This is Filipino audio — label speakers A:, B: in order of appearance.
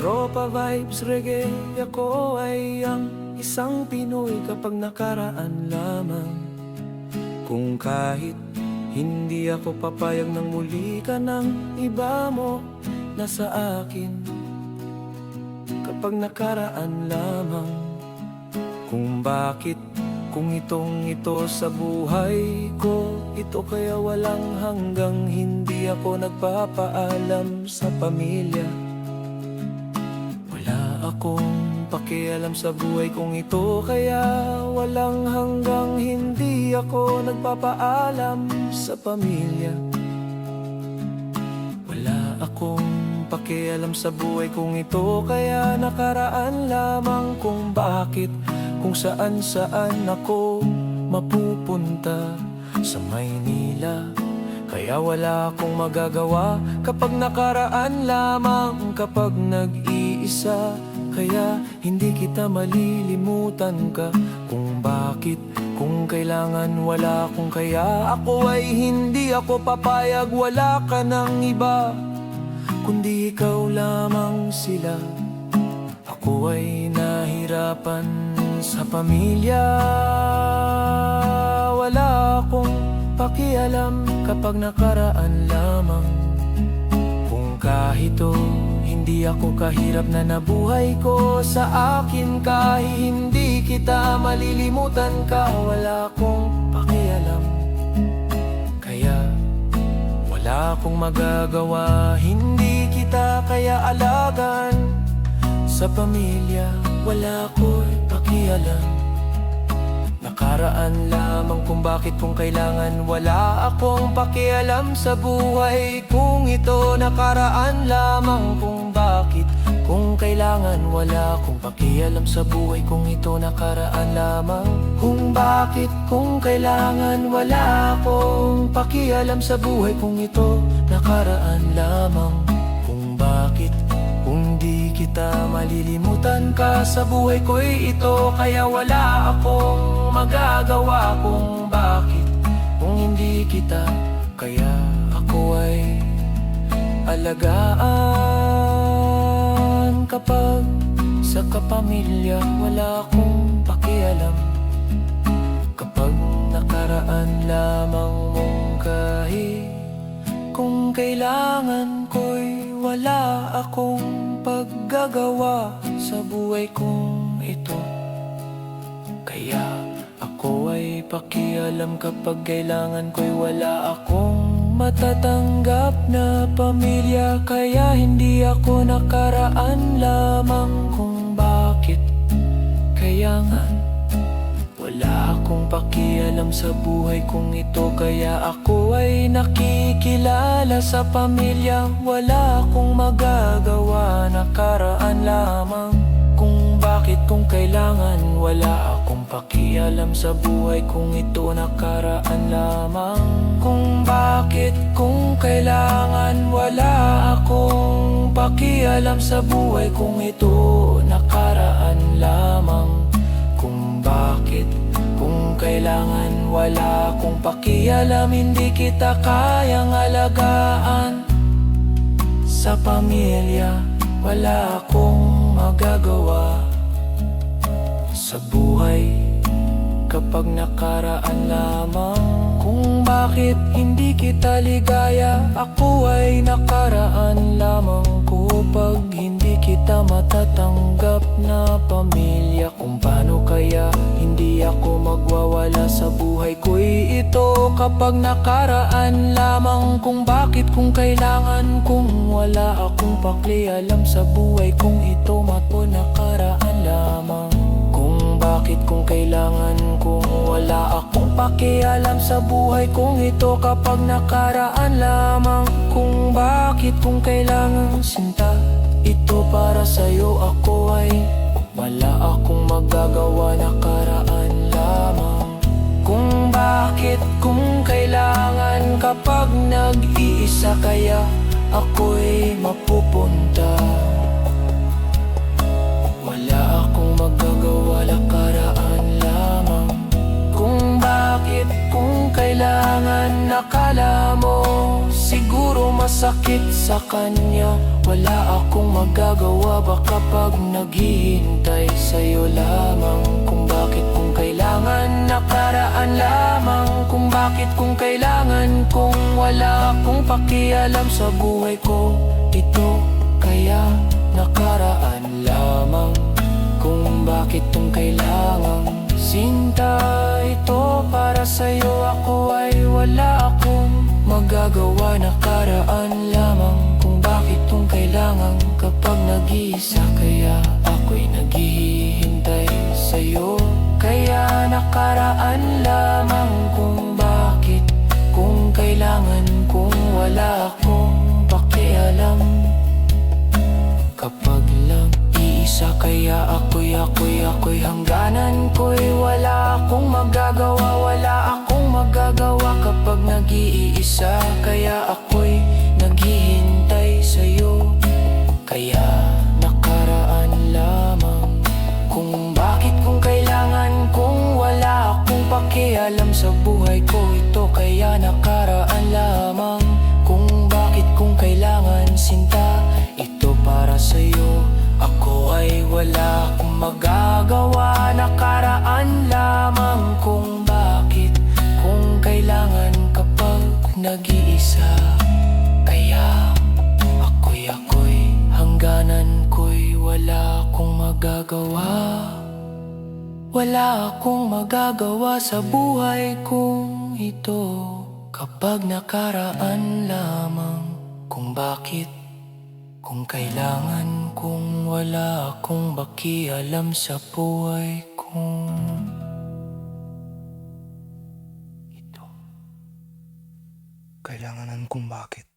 A: Tropa vibes reggae, ako ay ang isang Pinoy kapag nakaraan lamang. Kung kahit hindi ako papayag ng muli ka ng iba mo na sa akin, kapag nakaraan lamang. Kung bakit, kung ito sa buhay ko, ito kaya walang hanggang hindi ako nagpapaalam sa pamilya. Wala akong pakialam sa buhay kong ito, kaya walang hanggang hindi ako nagpapaalam sa pamilya. Wala akong pakialam sa buhay kong ito, kaya nakaraan lamang. Kung bakit, kung saan ako mapupunta sa Maynila, kaya wala akong magagawa kapag nakaraan lamang. Kapag nag-iisa, kaya hindi kita malilimutan ka. Kung bakit, kung kailangan wala akong kaya, ako ay hindi ako papayag wala ka ng iba, kundi ikaw lamang sila. Ako ay nahirapan sa pamilya, wala akong pakialam kapag nakaraan lamang. Kung kahit hindi ako kahirap na nabuhay ko sa akin, kahit hindi kita malilimutan ka, wala akong pakialam. Kaya wala akong magagawa, hindi kita kaya alagan. Sa pamilya, wala ako'y pakialam. Nakaraan lamang. Kung bakit, kung kailangan wala akong pakialam sa buhay kung ito. Nakaraan lamang. Kung bakit, kung kailangan wala akong pakialam sa buhay kung ito. Nakaraan lamang. Kung bakit, kung kailangan wala akong pakialam sa buhay kung ito. Nakaraan lamang. Kung bakit, kung di kita malilimutan ka sa buhay ko'y ito, kaya wala akong magagawa. Kung bakit, kung hindi kita, kaya ako ay alagaan. Kapag sa kapamilya, wala akong pakialam. Kapag nakaraan lamang mong kahit kung kailangan ko'y wala akong paggagawa sa buhay kong ito, kaya ako ay pakialam. Kapag kailangan ko'y wala akong matatanggap na pamilya, kaya hindi ako nakaraan lamang. Kung bakit, kaya nga wala akong pakialam sa buhay kong ito, kaya ako ay nakikilala sa pamilya. Wala akong magagawa, nakaraan lamang. Kung bakit, kung kailangan wala akong pakialam sa buhay kong ito. Nakaraan lamang. Kung bakit, kung kailangan wala akong pakialam sa buhay kong ito. Nakaraan lamang. Kung bakit, kung kailangan wala akong pakialam, hindi kita kayang alagaan. Sa pamilya, wala akong magagawa sa buhay kapag nakaraan lamang. Kung bakit hindi kita ligaya, ako ay nakaraan lamang. Kapag hindi kita matatanggap na pamilya, kung paano kaya hindi ako magwawala sa buhay ko'y ito. Kapag nakaraan lamang. Kung bakit, kung kailangan, kung wala akong pakialam sa buhay kong ito. Mato nakaraan lamang. Kung bakit, kung kailangan, kung wala akong pakialam sa buhay kong ito. Kapag nakaraan lamang. Kung bakit, kung kailangan, sinta, ito para sa'yo. Ako ay wala akong magagawa, nakaraan lamang. Kung bakit, kung kailangan, kapag nag-iisa, kaya ako'y mapupunta. Wala akong magagawa, nakaraan lamang. Kung bakit, kung kailangan, nakala mo siguro masakit sa kanya, wala akong magagawa. Baka pag naghihintay sa'yo lamang, kung bakit kung kailangan nakaraan lamang, kung bakit kung kailangan, kung wala akong pakialam sa buhay ko ito, kaya nakaraan lamang, kung bakit kung kailangan. Sinta, ito para sa'yo, ako ay wala akong magagawa. Nakaraan lamang, kung bakit kung kailangan. Kapag nag-iisa, kaya ako'y naghihintay sa'yo, kaya nakaraan lamang, kung bakit kung kailangan, kung wala akong pakialam. Kapag lang iisa, kaya ako'y hangganan ko'y wala akong magagawa, wala akong magagawa. Kapag nag-iisa, kaya ako'y naghihintay sa'yo, kaya nakaraan lamang, kung bakit kung kailangan, kung wala akong pakialam sa buhay ko ito, kaya nakaraan lamang, kung bakit kung kailangan. Sinta, ito para sa'yo, ako ay wala akong magagawa. Nakaraan lamang, kung bakit kung kailangan. Kapag nag-iisa, kaya ako'y hangganan ko'y wala akong magagawa, wala akong magagawa sa buhay kong ito. Kapag nakaraan lamang, kung bakit kung kailangan, kung wala akong pakialam sa buhay kong ito.
B: Kailanganan kung bakit.